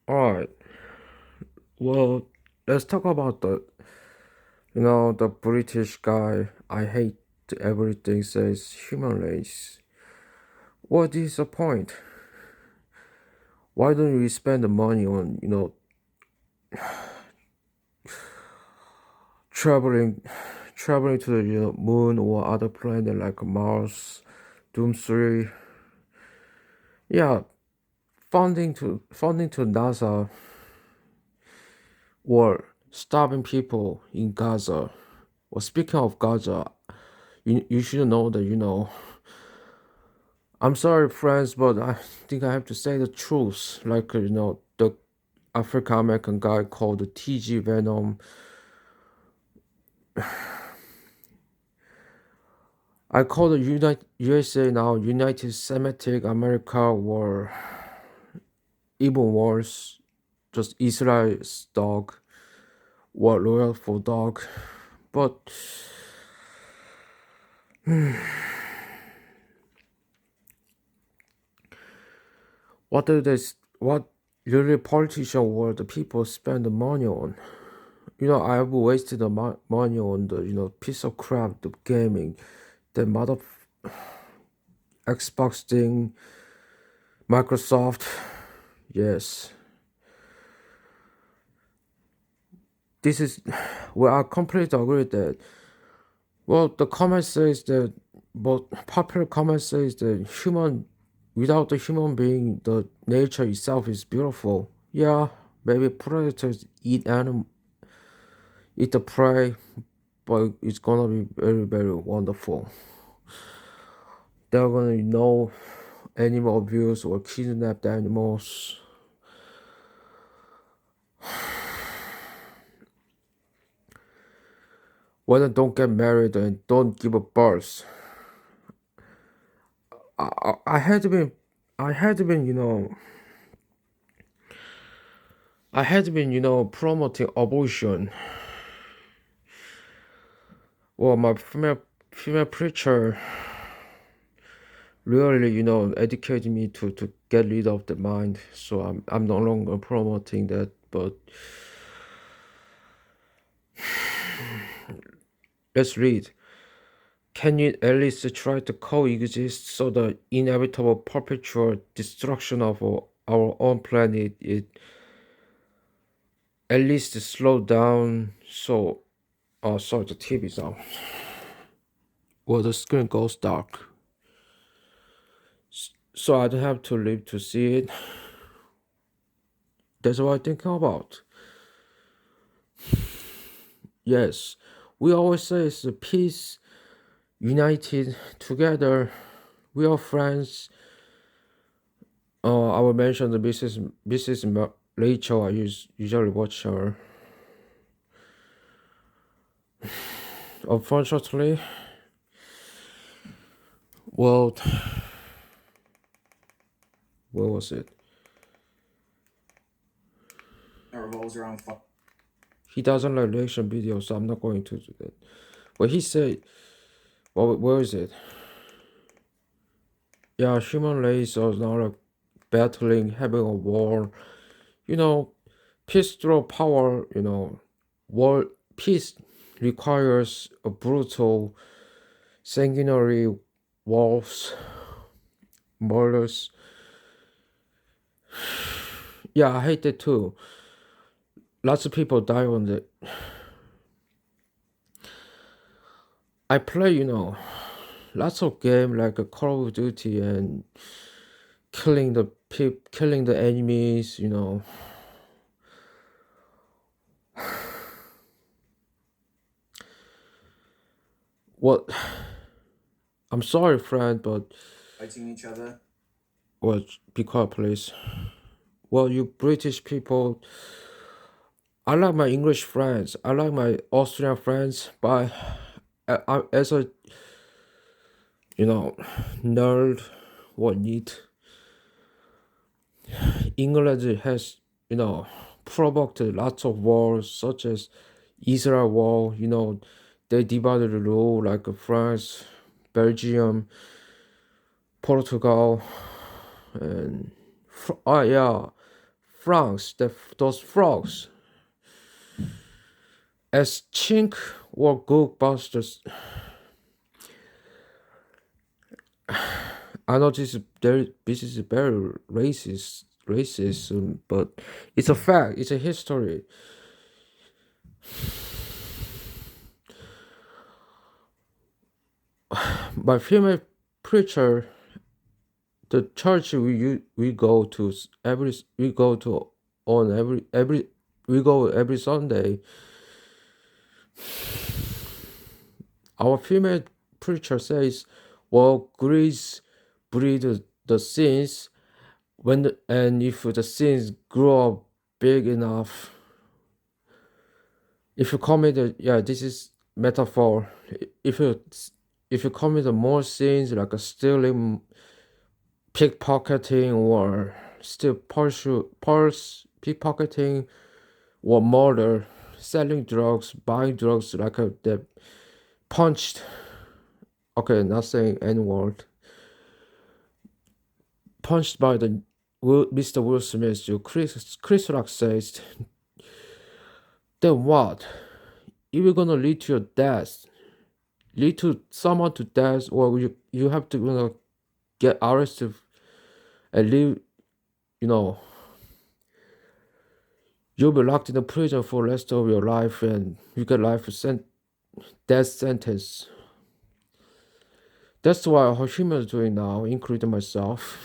All right. Well, let's talk about the British guy. I hate everything says human race. What is the point? Why don't we spend the money on, traveling, traveling to the moon or other planet like Mars, Doom 3? Yeah, funding to NASA or stopping people in Gaza. Well, speaking of Gaza, you should know that I'm sorry, friends, but I think I have to say the truth. Like, the African American guy called TG Venom. I call the USA now United Semitic America, or even worse, just Israel's dog, or loyal for dog. But what really politician or the people spend the money on? I've wasted the money on the piece of crap, the gaming, the mother Xbox thing, Microsoft. Yes, this is well, I completely agree with that. Well, the comment says that, but popular comment says that without the human being, the nature itself is beautiful. Yeah, maybe predators eat the prey, but it's gonna be very, very wonderful. There are gonna be no animal abuse or kidnapped animals. When don't get married and don't give a birth. I had been, I had been, I had been, promoting abortion. Well, my female preacher really, educated me to get rid of the mind. So I'm no longer promoting that. But let's read. Can you at least try to coexist so the inevitable perpetual destruction of our own planet is at least slow down? So, sorry, the TV's on. Well, the screen goes dark. So I don't have to live to see it. That's what I think about. Yes, we always say it's a peace, united, together. We are friends. I will mention the Rachel. I usually watch her. Unfortunately, well, where was it? It revolves around He doesn't like reaction videos, so I'm not going to do that. But he said, well, where is it? Yeah, human race are now like battling, having a war. Peace through power. War peace requires a brutal, sanguinary wars, murders. Yeah, I hate that too. Lots of people die on it. I play, lots of game like a Call of Duty and killing the enemies. What? I'm sorry, friend, but fighting each other. well, be quiet, please. Well, you British people, I like my English friends. I like my Austrian friends, but as a nerd or neat, England has provoked lots of wars, such as Israel war. They divided the rule like France, Belgium, Portugal, and yeah, those frogs, as Chink or Gookbusters. I know this is very racism, but it's a fact. It's a history. My female preacher, the church we go to every Sunday. Our female preacher says, "Well, grace breed the sins and if the sins grow up big enough, if you commit this is metaphor. If you commit more sins like a stealing, pickpocketing, or pickpocketing, or murder, selling drugs, buying drugs like the punched. Okay, not saying N word. Punched by the Mr. Will Smith. Chris Rock says, then what? If you're gonna lead to your death, lead to someone to death, or you have to get arrested and live. You'll be locked in the prison for the rest of your life, and you get death sentence. That's what our humans doing now, including myself.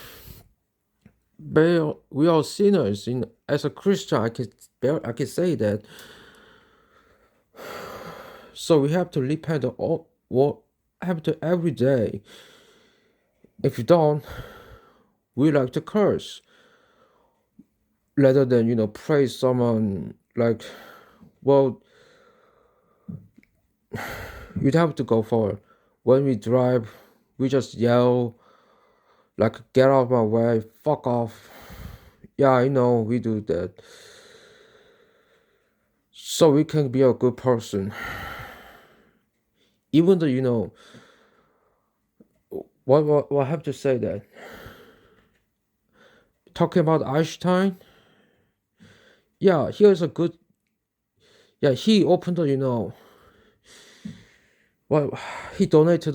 But we are sinners. As a Christian, I can say that. So we have to repent every day. If you don't, we like to curse rather than praise someone. Like, well, you'd have to go for it. When we drive, we just yell like, get out of my way, fuck off. Yeah, I know we do that. So we can be a good person. Even though, what I have to say that. Talking about Einstein, yeah, here's a good, yeah, he opened well, he donated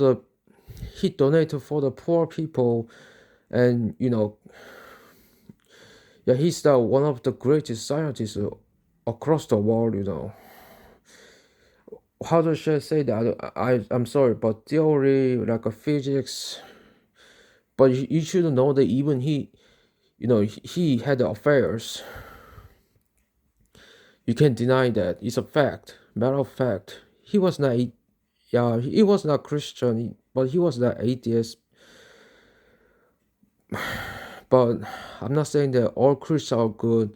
for the poor people, and yeah, he's one of the greatest scientists across the world. How does I say that? I'm sorry, but theory like a physics, but you should know that even he had affairs. You can't deny that. It's a fact, matter of fact. He was not he was not Christian, but he was not atheist. But I'm not saying that all Christians are good.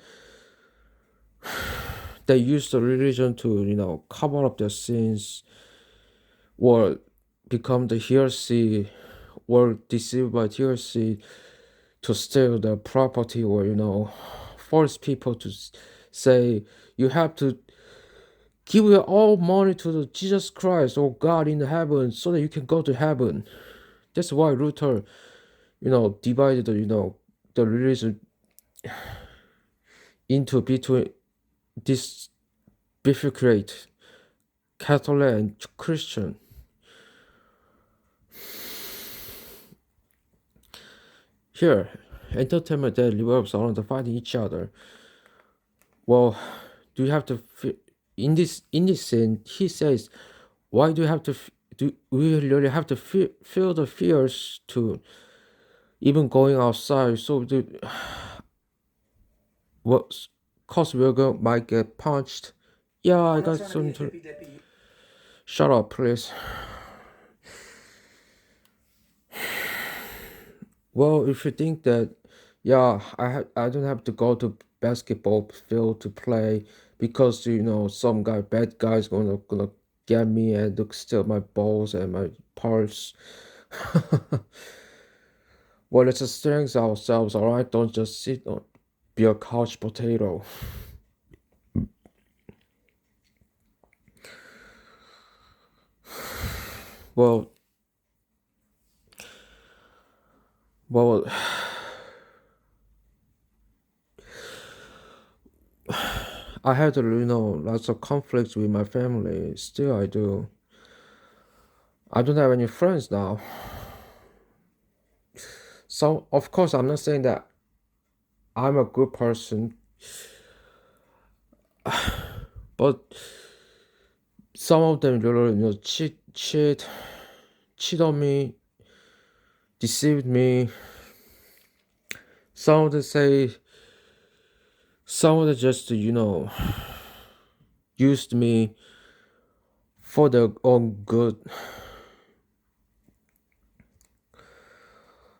They use the religion to cover up their sins, or become the heresy, or deceived by heresy to steal the property, or force people to say you have to give your all money to the Jesus Christ or God in heaven so that you can go to heaven. That's why Luther divided the religion into between this bifurcate Catholic and Christian. Here, entertainment that revolves around fighting each other. Well, do you have to in this scene? He says, "Why do you have to? Do we really have to feel the fears to even going outside? So what? Cause might get punched. Yeah, I got some. Shut up, please." Well, if you think that, yeah, I don't have to go to basketball field to play because some bad guy's gonna get me and steal my balls and my parts. Well, let's just strengthen ourselves, all right? Don't just sit on, be a couch potato. Well, I had, lots of conflicts with my family. Still, I do. I don't have any friends now. So, of course, I'm not saying that I'm a good person, but some of them, cheat on me, deceived me. Some of them say, some of them just, used me for their own good.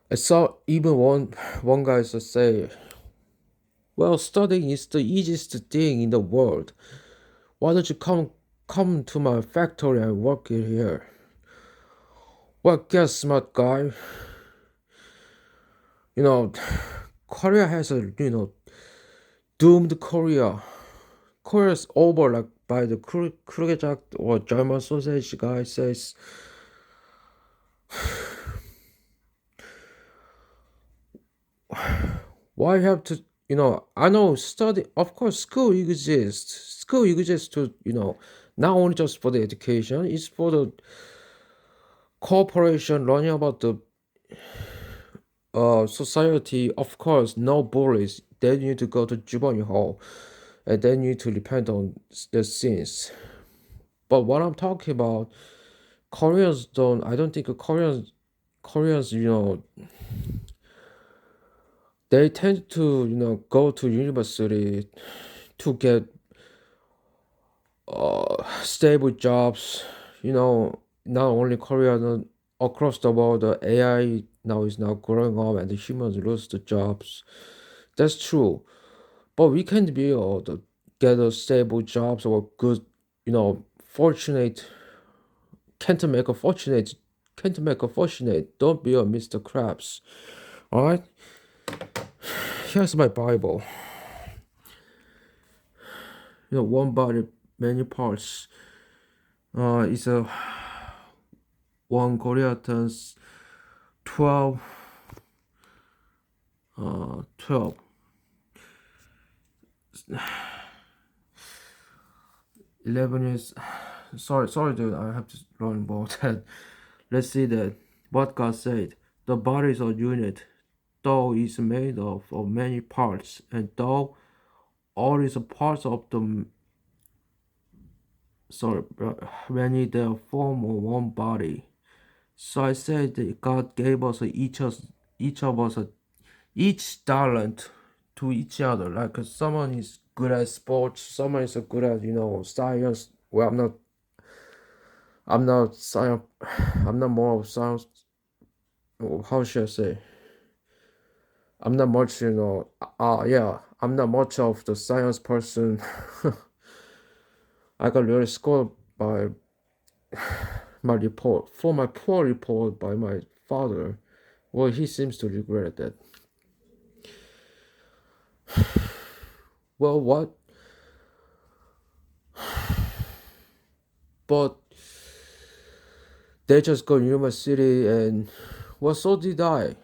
I saw even one guy say, "Well, studying is the easiest thing in the world. Why don't you come to my factory and work it here?" Well, guess, smart guy. You know, Korea has a doomed Korea. Korea's over like by the Krugejack or German sausage guy says. Why have to, I know study, of course, school exists. School exists to, not only just for the education, it's for the cooperation, learning about the society. Of course, no bullies. They need to go to Jubani Hall and they need to repent on their sins. But what I'm talking about, Koreans don't, I don't think Koreans, they tend to, go to university to get stable jobs. Not only Korea, across the world, the AI now is now growing up and the humans lose the jobs. That's true, but we can't be able to get a stable jobs or good, fortunate. Can't make a fortunate. Can't make a fortunate. Don't be a Mr. Krabs. All right. Here's my Bible. One body, many parts. It's a 1 Corinthians 12, 12. 11 is, sorry, dude, I have to learn about that. Let's see that. What God said, the body is a unit, though is made of many parts, and though all is a part of the, many they form of one body. So I said that God gave us each of us each talent to each other. Like someone is good at sports, someone is good at science. Well, I'm not science. I'm not more of science. How should I say? I'm not much, yeah. I'm not much of the science person. I got really scored by my report for my poor report by my father. Well, he seems to regret that. Well, what? But they just go to university and well, so did I.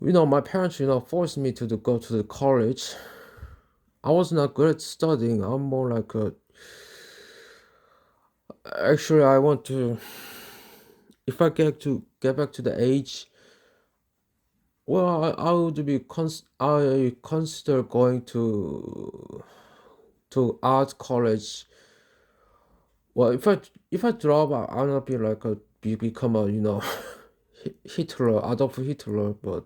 My parents, forced me to go to the college. I was not good at studying. I'm more like a. Actually, I want to. If I get back to the age, well, I would be I consider going to art college. Well, if I drop out, I'll not be like become a Hitler, Adolf Hitler, but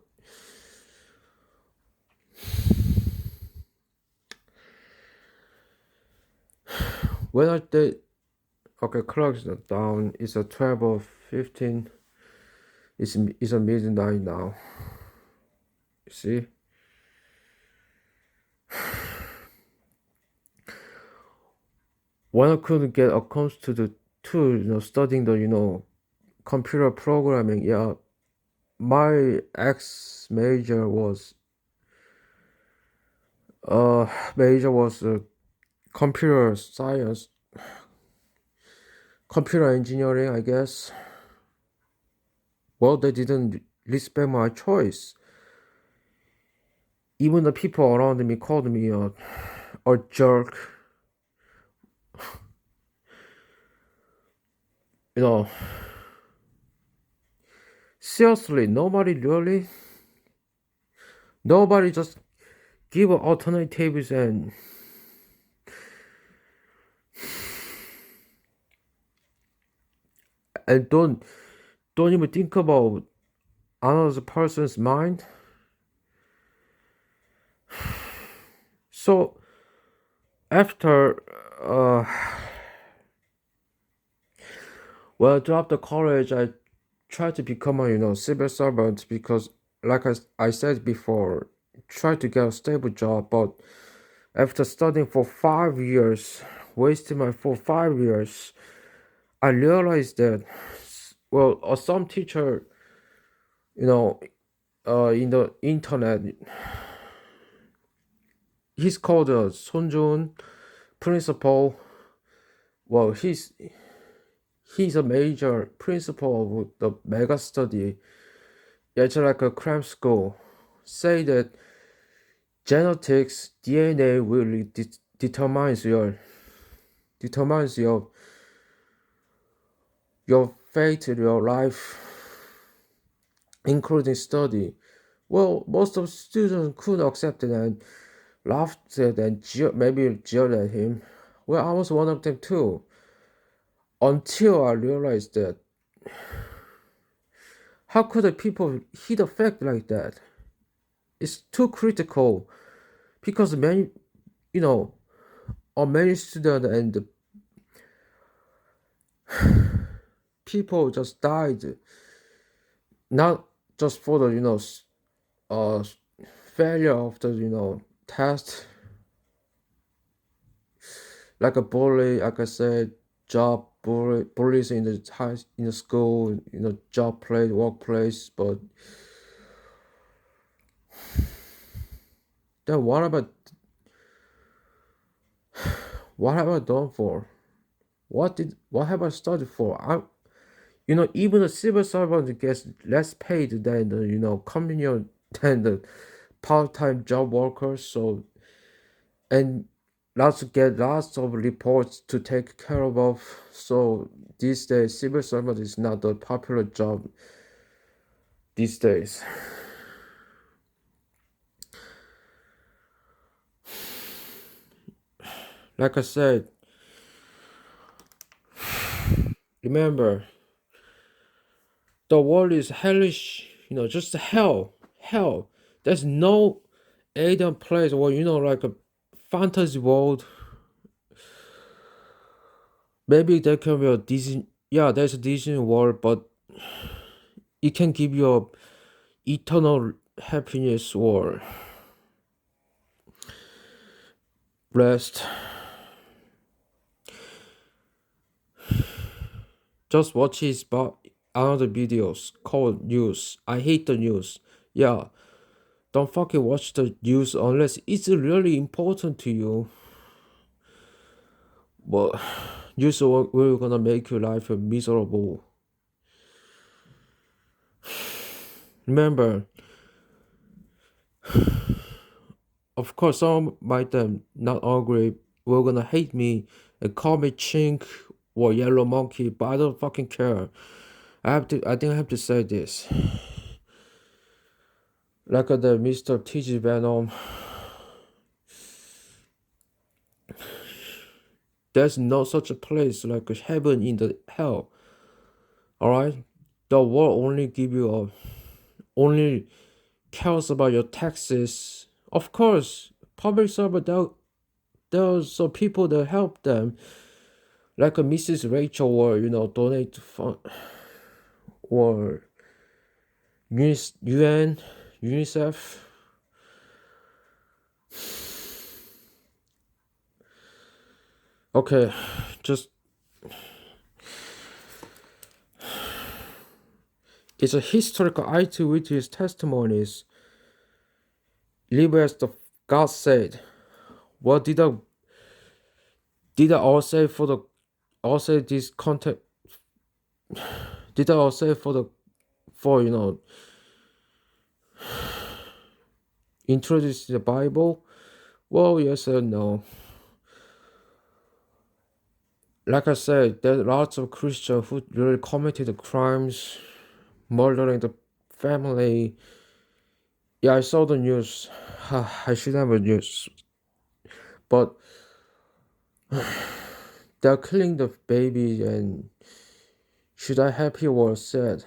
when I did, okay, clocks are down. It's a 12 or 15. It's a midnight now. You see? When I couldn't get accustomed to the tool, studying the computer programming. Yeah, my ex major was computer science, computer engineering, I guess. Well, they didn't respect my choice. Even the people around me called me or jerk. You know, seriously, nobody just give alternatives and don't even think about another person's mind. So after well, throughout the college, I tried to become a civil servant because, like I said before, try to get a stable job. But after studying for 5 years, wasting my for 5 years, I realized that some teacher, in the internet, he's called Sunjun principal. Well, he's a major principal of the mega study. It's like a cram school. Say that genetics, DNA really determines your fate in your life, including study. Well, most of the students couldn't accept it and laughed at and maybe jeered at him. Well, I was one of them too. Until I realized that how could the people hit a fact like that? It's too critical because many, you know, many students and people just died, not just for the uh failure of the test, like a bully, like I said, bullies in the school, job place, workplace. But then what have I done for? What have I studied for? Even a civil servant gets less paid than the communion than the part-time job workers. So and lots of reports to take care of. So these days, civil servant is not a popular job these days. Like I said, remember, the world is hellish. Just hell, hell. There's no Eden place where like a fantasy world. Maybe there can be a Disney. Yeah, there's a Disney world, but it can give you a eternal happiness or rest. Just watch his another videos called news. I hate the news. Yeah, don't fucking watch the news unless it's really important to you. But news will gonna make your life miserable. Remember, of course, some might not agree. Will gonna hate me and call me chink or yellow monkey, but I don't fucking care. I think I have to say this. Like the Mr. TG Venom, there's no such a place like a heaven in the hell. Alright? The world only cares about your taxes. Of course, public servant there's some people that help them, like a Mrs. Rachel, or donate to fund, or UN, UNICEF. Okay, just it's a historical eyewitness testimonies. Live as the God said. What did I all say for the all say this content? Did I all say for introduce the Bible? Well, yes and no. Like I said, there are lots of Christians who really committed crimes, murdering the family. Yeah, I saw the news. I should have a news, but they're killing the baby, and should I happy or sad?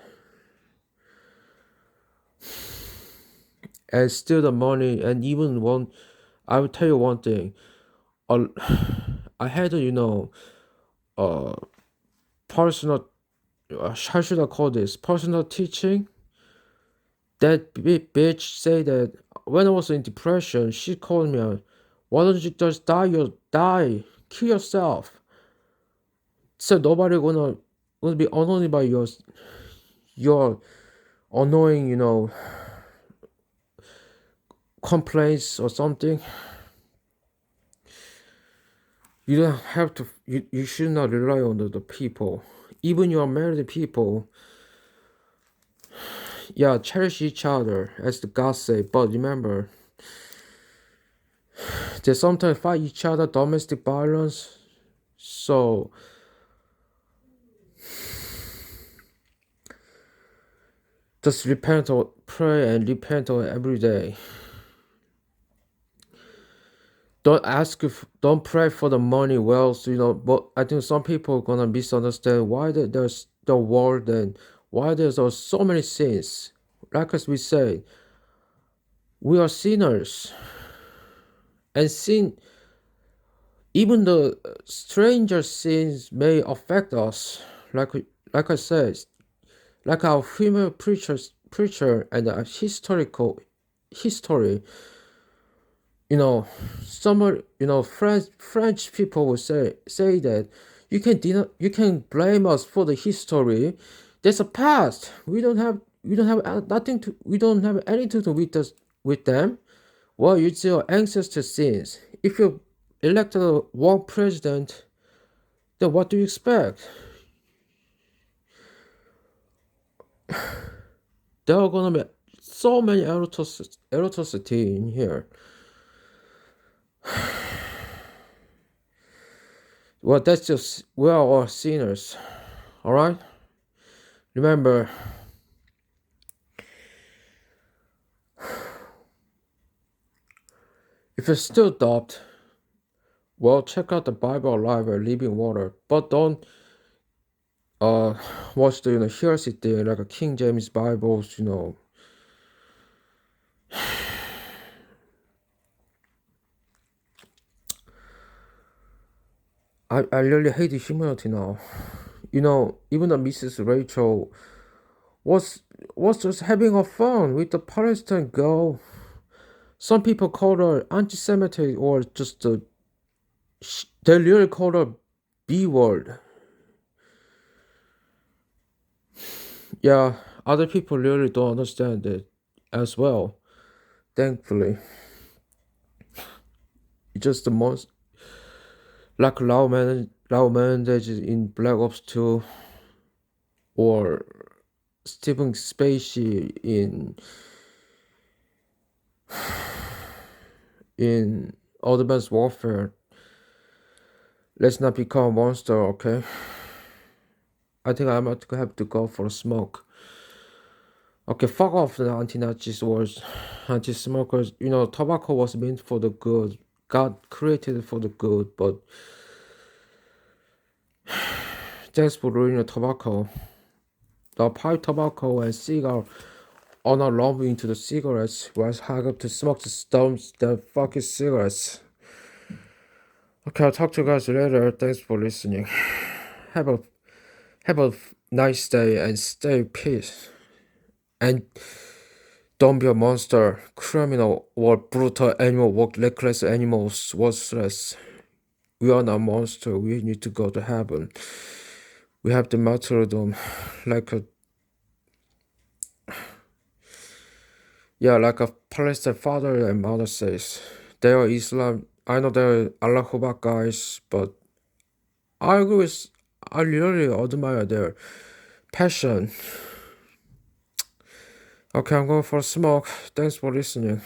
And steal the money, and even one. I will tell you one thing. Uh, I had uh, personal. How should I call this? Personal teaching. That bitch say that when I was in depression, she called me. Why don't you just die? You die, kill yourself. So nobody gonna be annoyed by your annoying complaints or something. You don't have to. You should not rely on the people. Even your married people. Yeah, cherish each other as the God say. But remember, they sometimes fight each other, domestic violence. So just repent or pray and repent every day. Don't ask if don't pray for the money, wealth, but I think some people are gonna misunderstand why there's the world and why there's so many sins. Like as we say, we are sinners, and sin, even the stranger sins may affect us. Like like I said, like our female preacher and the historical history. Some French people will say that you can blame us for the history. There's a past. We don't have anything to do with us with them. Well, it's your ancestor sins. If you elected a wrong president, then what do you expect? There are gonna be so many atrocity in here. Well, that's just we are all sinners. All right. Remember, if you still doubt, well, check out the Bible Alive or Living Water, but don't uh watch the Heresy thing like a King James Bibles. I really hate the humanity now. Even the Mrs. Rachel was was just having a fun with the Palestine girl. Some people call her anti-Semitic or just they really call her B word. Yeah, other people really don't understand it as well. Thankfully, it's just the most like Lau Mendes in Black Ops 2 or Stephen Spacey in Advanced Warfare. Let's not become a monster, okay? I think I might have to go for a smoke. Okay, fuck off the anti-Nazis wars, anti-smokers. Tobacco was meant for the good. God created it for the good, but thanks for ruining tobacco. The pipe tobacco and cigar are not lumped into the cigarettes. Whereas hang up to smoke the stumps, the fucking cigarettes. Okay, I'll talk to you guys later. Thanks for listening. Have a have a nice day and stay peace. And don't be a monster, criminal, or brutal animal, or reckless animals, worthless. We are not monster. We need to go to heaven. We have the martyrdom, like a like a Palestine father and mother says. They are Islam. I know they're Allah Akbar guys, but I agree with. I really admire their passion. Okay, I'm going for a smoke. Thanks for listening.